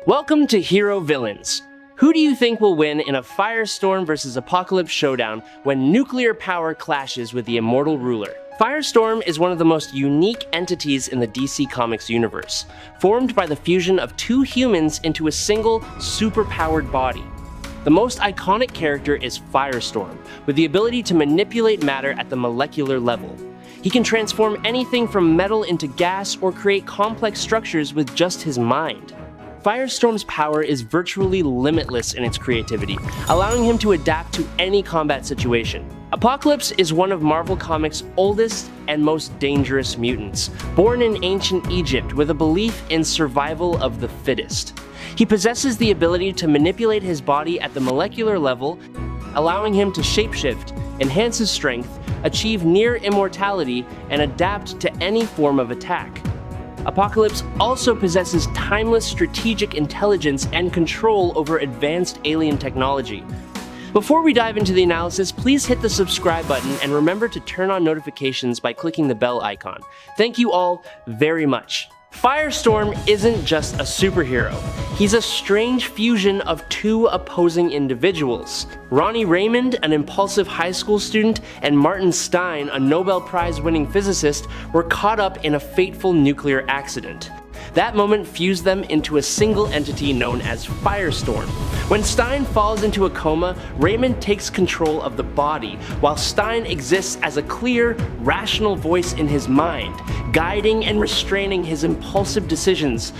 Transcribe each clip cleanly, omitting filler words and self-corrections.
Welcome to Hero Villains. Who do you think will win in a Firestorm versus Appcalypse showdown when nuclear power clashes with the immortal ruler? Firestorm is one of the most unique entities in the DC Comics universe, formed by the fusion of two humans into a single, super-powered body. The most iconic character is Firestorm, with the ability to manipulate matter at the molecular level. He can transform anything from metal into gas or create complex structures with just his mind. Firestorm's power is virtually limitless in its creativity, allowing him to adapt to any combat situation. Appcalypse is one of Marvel Comics' oldest and most dangerous mutants, born in ancient Egypt with a belief in survival of the fittest. He possesses the ability to manipulate his body at the molecular level, allowing him to shapeshift, enhance his strength, achieve near-immortality, and adapt to any form of attack. Appcalypse also possesses timeless strategic intelligence and control over advanced alien technology. Before we dive into the analysis, please hit the subscribe button and remember to turn on notifications by clicking the bell icon. Thank you all very much. Firestorm isn't just a superhero. He's a strange fusion of two opposing individuals. Ronnie Raymond, an impulsive high school student, and Martin Stein, a Nobel Prize-winning physicist, were caught up in a fateful nuclear accident. That moment fused them into a single entity known as Firestorm. When Stein falls into a coma, Raymond takes control of the body, while Stein exists as a clear, rational voice in his mind, guiding and restraining his impulsive decisions.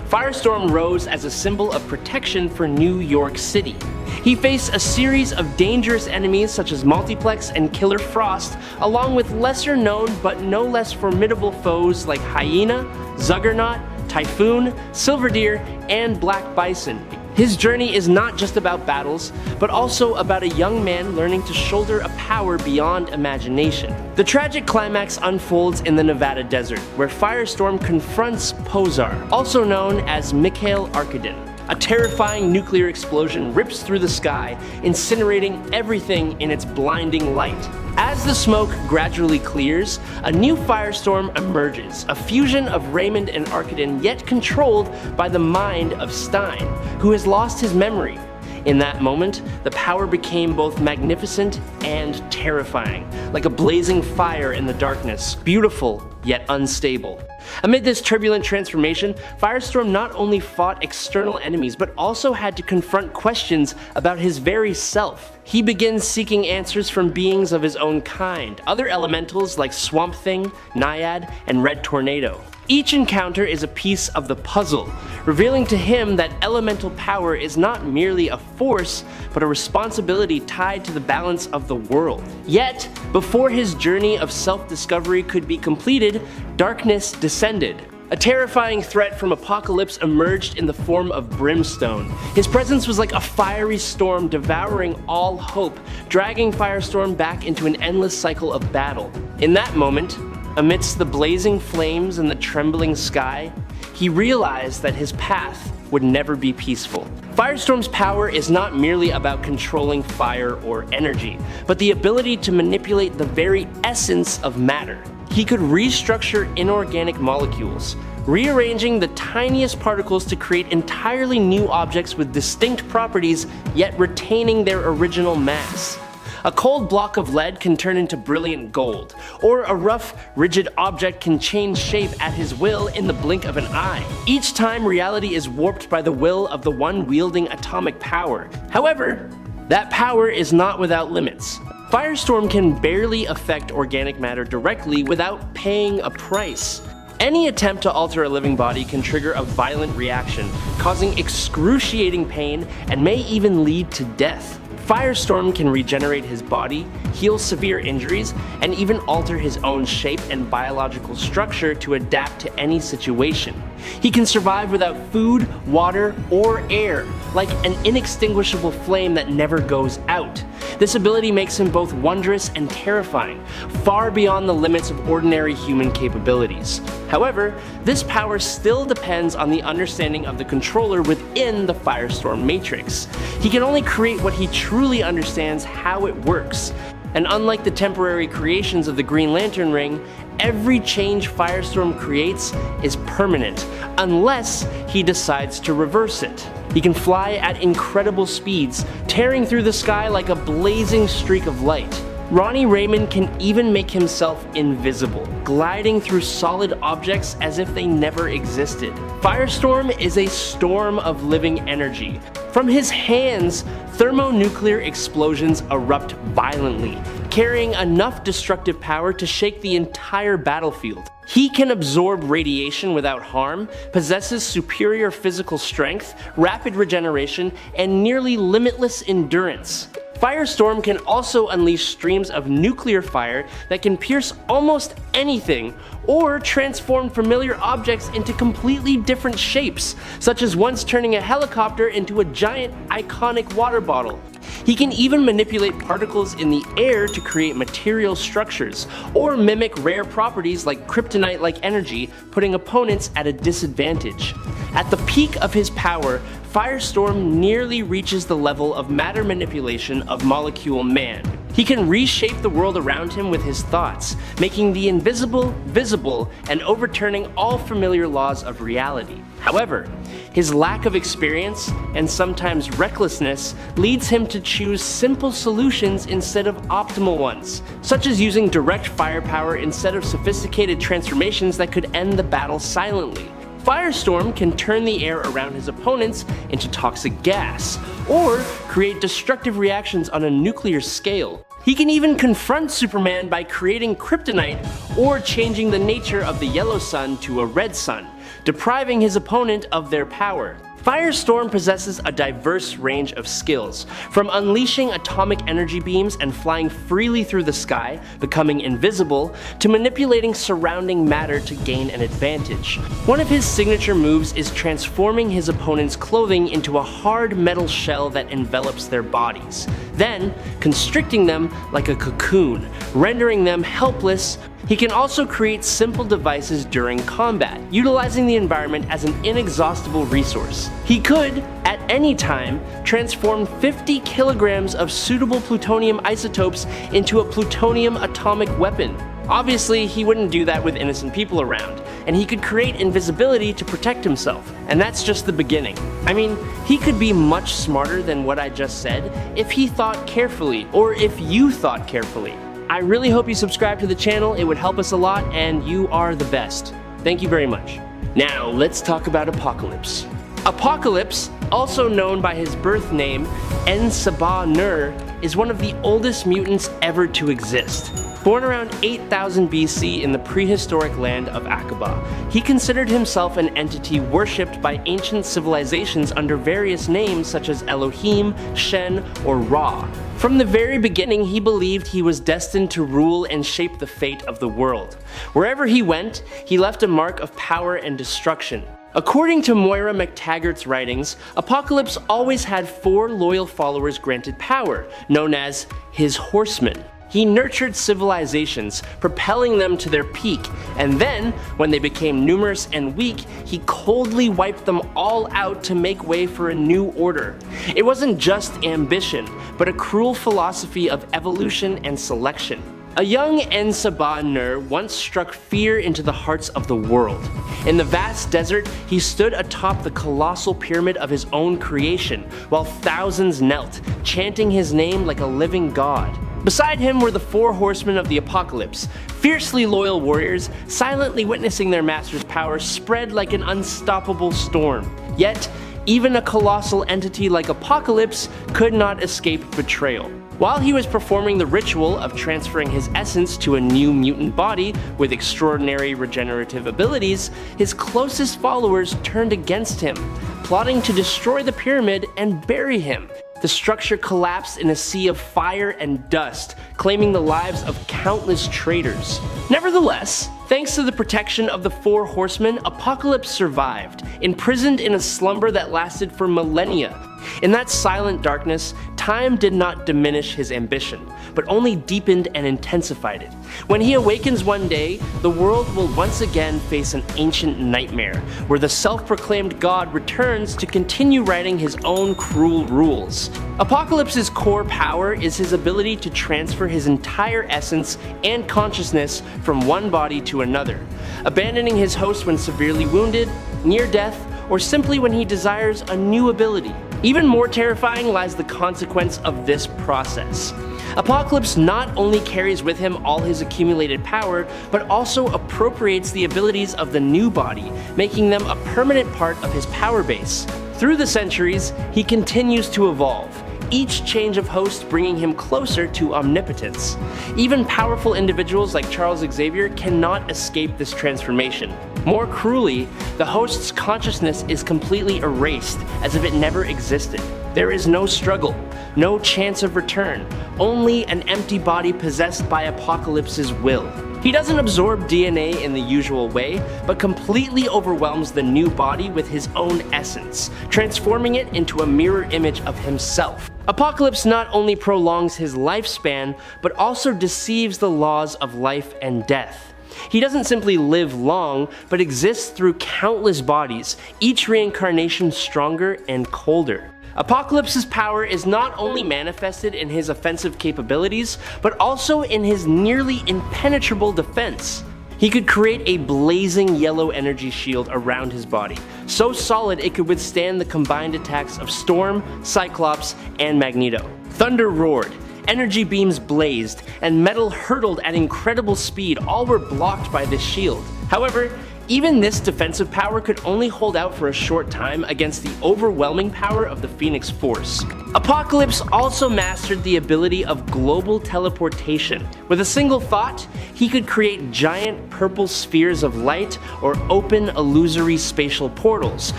Firestorm rose as a symbol of protection for New York City. He faced a series of dangerous enemies such as Multiplex and Killer Frost, along with lesser-known but no less formidable foes like Hyena, Zuggernaut, Typhoon, Silverdeer, and Black Bison. His journey is not just about battles, but also about a young man learning to shoulder a power beyond imagination. The tragic climax unfolds in the Nevada desert, where Firestorm confronts Posar, also known as Mikhail Arkadin. A terrifying nuclear explosion rips through the sky, incinerating everything in its blinding light. As the smoke gradually clears, a new Firestorm emerges, a fusion of Raymond and Arkadin, yet controlled by the mind of Stein, who has lost his memory. In that moment, the power became both magnificent and terrifying, like a blazing fire in the darkness, beautiful yet unstable. Amid this turbulent transformation, Firestorm not only fought external enemies, but also had to confront questions about his very self. He begins seeking answers from beings of his own kind, other elementals like Swamp Thing, Naiad, and Red Tornado. Each encounter is a piece of the puzzle, revealing to him that elemental power is not merely a force, but a responsibility tied to the balance of the world. Yet, before his journey of self-discovery could be completed, darkness descended. A terrifying threat from Appcalypse emerged in the form of Brimstone. His presence was like a fiery storm devouring all hope, dragging Firestorm back into an endless cycle of battle. In that moment, amidst the blazing flames and the trembling sky, he realized that his path would never be peaceful. Firestorm's power is not merely about controlling fire or energy, but the ability to manipulate the very essence of matter. He could restructure inorganic molecules, rearranging the tiniest particles to create entirely new objects with distinct properties, yet retaining their original mass. A cold block of lead can turn into brilliant gold, or a rough, rigid object can change shape at his will in the blink of an eye. Each time, reality is warped by the will of the one wielding atomic power. However, that power is not without limits. Firestorm can barely affect organic matter directly without paying a price. Any attempt to alter a living body can trigger a violent reaction, causing excruciating pain and may even lead to death. Firestorm can regenerate his body, heal severe injuries, and even alter his own shape and biological structure to adapt to any situation. He can survive without food, water, or air, like an inextinguishable flame that never goes out. This ability makes him both wondrous and terrifying, far beyond the limits of ordinary human capabilities. However, this power still depends on the understanding of the controller within the Firestorm matrix. He can only create what he truly understands how it works. And unlike the temporary creations of the Green Lantern ring, every change Firestorm creates is permanent, unless he decides to reverse it. He can fly at incredible speeds, tearing through the sky like a blazing streak of light. Ronnie Raymond can even make himself invisible, gliding through solid objects as if they never existed. Firestorm is a storm of living energy. From his hands, thermonuclear explosions erupt violently, carrying enough destructive power to shake the entire battlefield. He can absorb radiation without harm, possesses superior physical strength, rapid regeneration, and nearly limitless endurance. Firestorm can also unleash streams of nuclear fire that can pierce almost anything, or transform familiar objects into completely different shapes, such as once turning a helicopter into a giant, iconic water bottle. He can even manipulate particles in the air to create material structures, or mimic rare properties like kryptonite-like energy, putting opponents at a disadvantage. At the peak of his power, Firestorm nearly reaches the level of matter manipulation of Molecule Man. He can reshape the world around him with his thoughts, making the invisible visible and overturning all familiar laws of reality. However, his lack of experience and sometimes recklessness leads him to choose simple solutions instead of optimal ones, such as using direct firepower instead of sophisticated transformations that could end the battle silently. Firestorm can turn the air around his opponents into toxic gas, or create destructive reactions on a nuclear scale. He can even confront Superman by creating kryptonite or changing the nature of the yellow sun to a red sun, depriving his opponent of their power. Firestorm possesses a diverse range of skills, from unleashing atomic energy beams and flying freely through the sky, becoming invisible, to manipulating surrounding matter to gain an advantage. One of his signature moves is transforming his opponent's clothing into a hard metal shell that envelops their bodies, then constricting them like a cocoon, rendering them helpless. He can also create simple devices during combat, utilizing the environment as an inexhaustible resource. He could, at any time, transform 50 kilograms of suitable plutonium isotopes into a plutonium atomic weapon. Obviously, he wouldn't do that with innocent people around, and he could create invisibility to protect himself, and that's just the beginning. I mean, he could be much smarter than what I just said if he thought carefully, or if you thought carefully. I really hope you subscribe to the channel, it would help us a lot, and you are the best. Thank you very much. Now, let's talk about Appcalypse. Appcalypse, also known by his birth name, En-Sabah-Nur, is one of the oldest mutants ever to exist. Born around 8000 BC in the prehistoric land of Aqaba, he considered himself an entity worshipped by ancient civilizations under various names such as Elohim, Shen, or Ra. From the very beginning, he believed he was destined to rule and shape the fate of the world. Wherever he went, he left a mark of power and destruction. According to Moira McTaggart's writings, Appcalypse always had 4 loyal followers granted power, known as his horsemen. He nurtured civilizations, propelling them to their peak, and then, when they became numerous and weak, he coldly wiped them all out to make way for a new order. It wasn't just ambition, but a cruel philosophy of evolution and selection. A young En-Sabah-Nur once struck fear into the hearts of the world. In the vast desert, he stood atop the colossal pyramid of his own creation, while thousands knelt, chanting his name like a living god. Beside him were the 4 horsemen of the apocalypse, fiercely loyal warriors, silently witnessing their master's power spread like an unstoppable storm. Yet, even a colossal entity like Appcalypse could not escape betrayal. While he was performing the ritual of transferring his essence to a new mutant body with extraordinary regenerative abilities, his closest followers turned against him, plotting to destroy the pyramid and bury him. The structure collapsed in a sea of fire and dust, claiming the lives of countless traitors. Nevertheless, Thanks to the protection of the Four Horsemen, Appcalypse survived, imprisoned in a slumber that lasted for millennia. In that silent darkness, time did not diminish his ambition, but only deepened and intensified it. When he awakens one day, the world will once again face an ancient nightmare, where the self-proclaimed god returns to continue writing his own cruel rules. Appcalypse's core power is his ability to transfer his entire essence and consciousness from one body to another, abandoning his host when severely wounded, near death, or simply when he desires a new ability. Even more terrifying lies the consequence of this process. Appcalypse not only carries with him all his accumulated power, but also appropriates the abilities of the new body, making them a permanent part of his power base. Through the centuries, he continues to evolve, each change of host bringing him closer to omnipotence. Even powerful individuals like Charles Xavier cannot escape this transformation. More cruelly, the host's consciousness is completely erased, as if it never existed. There is no struggle, no chance of return, only an empty body possessed by Appcalypse's will. He doesn't absorb DNA in the usual way, but completely overwhelms the new body with his own essence, transforming it into a mirror image of himself. Appcalypse not only prolongs his lifespan, but also deceives the laws of life and death. He doesn't simply live long, but exists through countless bodies, each reincarnation stronger and colder. Appcalypse's power is not only manifested in his offensive capabilities, but also in his nearly impenetrable defense. He could create a blazing yellow energy shield around his body, so solid it could withstand the combined attacks of Storm, Cyclops, and Magneto. Thunder roared, energy beams blazed, and metal hurtled at incredible speed, all were blocked by this shield. However, even this defensive power could only hold out for a short time against the overwhelming power of the Phoenix Force. Appcalypse also mastered the ability of global teleportation. With a single thought, he could create giant purple spheres of light or open illusory spatial portals,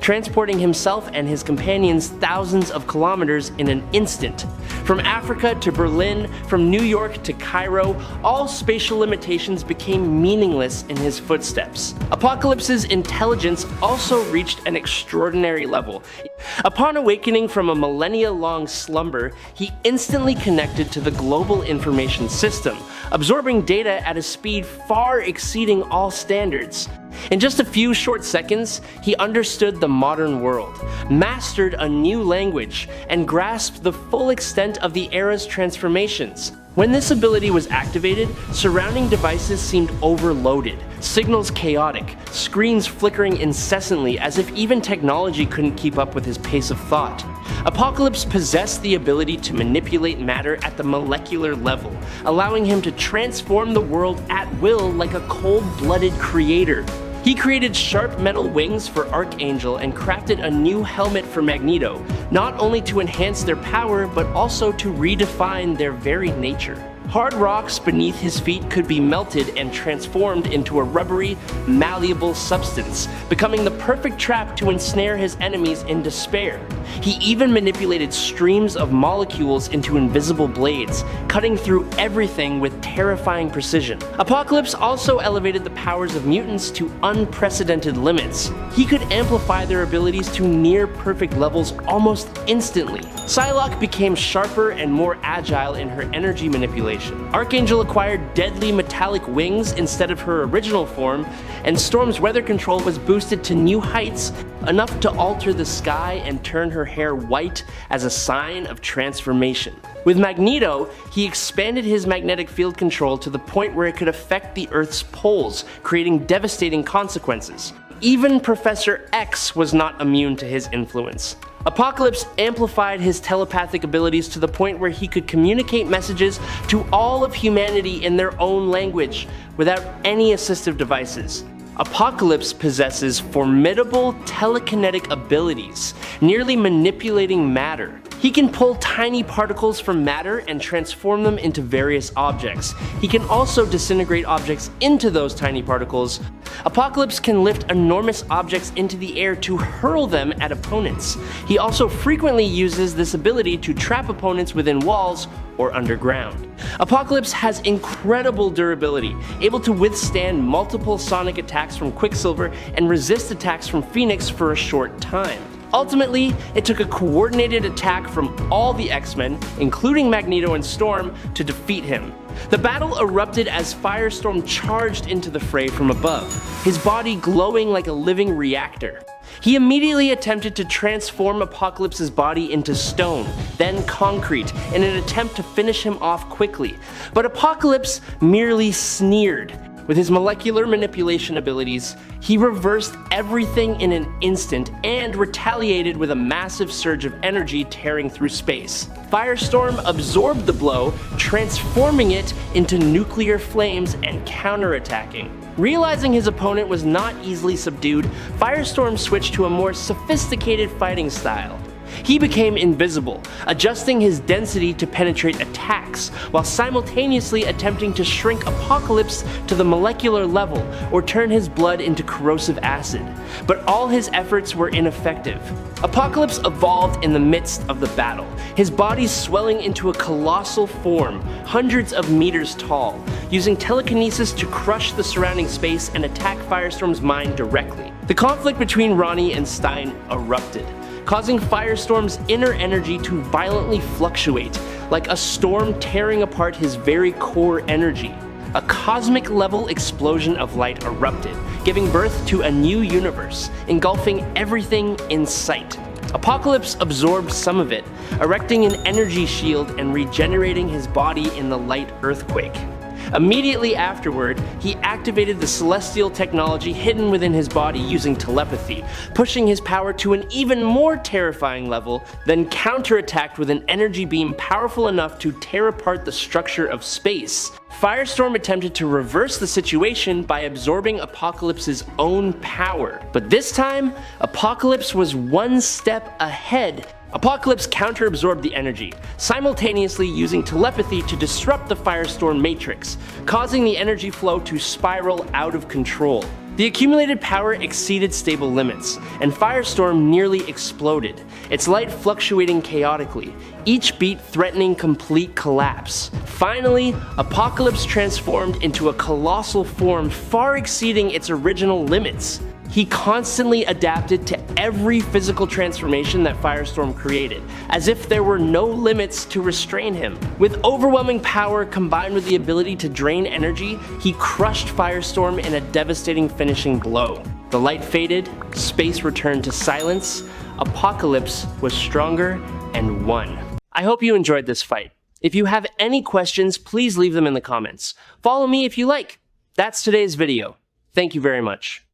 transporting himself and his companions thousands of kilometers in an instant. From Africa to Berlin, from New York to Cairo, all spatial limitations became meaningless in his footsteps. Appcalypse's intelligence also reached an extraordinary level. Upon awakening from a millennia-long slumber, he instantly connected to the global information system, absorbing data at a speed far exceeding all standards. In just a few short seconds, he understood the modern world, mastered a new language, and grasped the full extent of the era's transformations. When this ability was activated, surrounding devices seemed overloaded, signals chaotic, screens flickering incessantly as if even technology couldn't keep up with his pace of thought. Appcalypse possessed the ability to manipulate matter at the molecular level, allowing him to transform the world at will like a cold-blooded creator. He created sharp metal wings for Archangel and crafted a new helmet for Magneto, not only to enhance their power, but also to redefine their very nature. Hard rocks beneath his feet could be melted and transformed into a rubbery, malleable substance, becoming the perfect trap to ensnare his enemies in despair. He even manipulated streams of molecules into invisible blades, cutting through everything with terrifying precision. Appcalypse also elevated the powers of mutants to unprecedented limits. He could amplify their abilities to near-perfect levels almost instantly. Psylocke became sharper and more agile in her energy manipulation. Archangel acquired deadly metallic wings instead of her original form, and Storm's weather control was boosted to new heights, enough to alter the sky and turn her hair white as a sign of transformation. With Magneto, he expanded his magnetic field control to the point where it could affect the Earth's poles, creating devastating consequences. Even Professor X was not immune to his influence. Appcalypse amplified his telepathic abilities to the point where he could communicate messages to all of humanity in their own language, without any assistive devices. Appcalypse possesses formidable telekinetic abilities, nearly manipulating matter. He can pull tiny particles from matter and transform them into various objects. He can also disintegrate objects into those tiny particles. Appcalypse can lift enormous objects into the air to hurl them at opponents. He also frequently uses this ability to trap opponents within walls or underground. Appcalypse has incredible durability, able to withstand multiple sonic attacks from Quicksilver and resist attacks from Phoenix for a short time. Ultimately, it took a coordinated attack from all the X-Men, including Magneto and Storm, to defeat him. The battle erupted as Firestorm charged into the fray from above, his body glowing like a living reactor. He immediately attempted to transform Appcalypse's body into stone, then concrete, in an attempt to finish him off quickly. But Appcalypse merely sneered. With his molecular manipulation abilities, he reversed everything in an instant and retaliated with a massive surge of energy tearing through space. Firestorm absorbed the blow, transforming it into nuclear flames and counterattacking. Realizing his opponent was not easily subdued, Firestorm switched to a more sophisticated fighting style. He became invisible, adjusting his density to penetrate attacks, while simultaneously attempting to shrink Appcalypse to the molecular level or turn his blood into corrosive acid. But all his efforts were ineffective. Appcalypse evolved in the midst of the battle, his body swelling into a colossal form, hundreds of meters tall, using telekinesis to crush the surrounding space and attack Firestorm's mind directly. The conflict between Ronnie and Stein erupted, causing Firestorm's inner energy to violently fluctuate, like a storm tearing apart his very core energy. A cosmic-level explosion of light erupted, giving birth to a new universe, engulfing everything in sight. Appcalypse absorbed some of it, erecting an energy shield and regenerating his body in the light earthquake. Immediately afterward, he activated the celestial technology hidden within his body using telepathy, pushing his power to an even more terrifying level, then counterattacked with an energy beam powerful enough to tear apart the structure of space. Firestorm attempted to reverse the situation by absorbing Appcalypse's own power, but this time, Appcalypse was one step ahead. Appcalypse counter-absorbed the energy, simultaneously using telepathy to disrupt the Firestorm matrix, causing the energy flow to spiral out of control. The accumulated power exceeded stable limits, and Firestorm nearly exploded, its light fluctuating chaotically, each beat threatening complete collapse. Finally, Appcalypse transformed into a colossal form far exceeding its original limits. He constantly adapted to every physical transformation that Firestorm created, as if there were no limits to restrain him. With overwhelming power combined with the ability to drain energy, he crushed Firestorm in a devastating finishing blow. The light faded, space returned to silence, Appcalypse was stronger and won. I hope you enjoyed this fight. If you have any questions, please leave them in the comments. Follow me if you like. That's today's video. Thank you very much.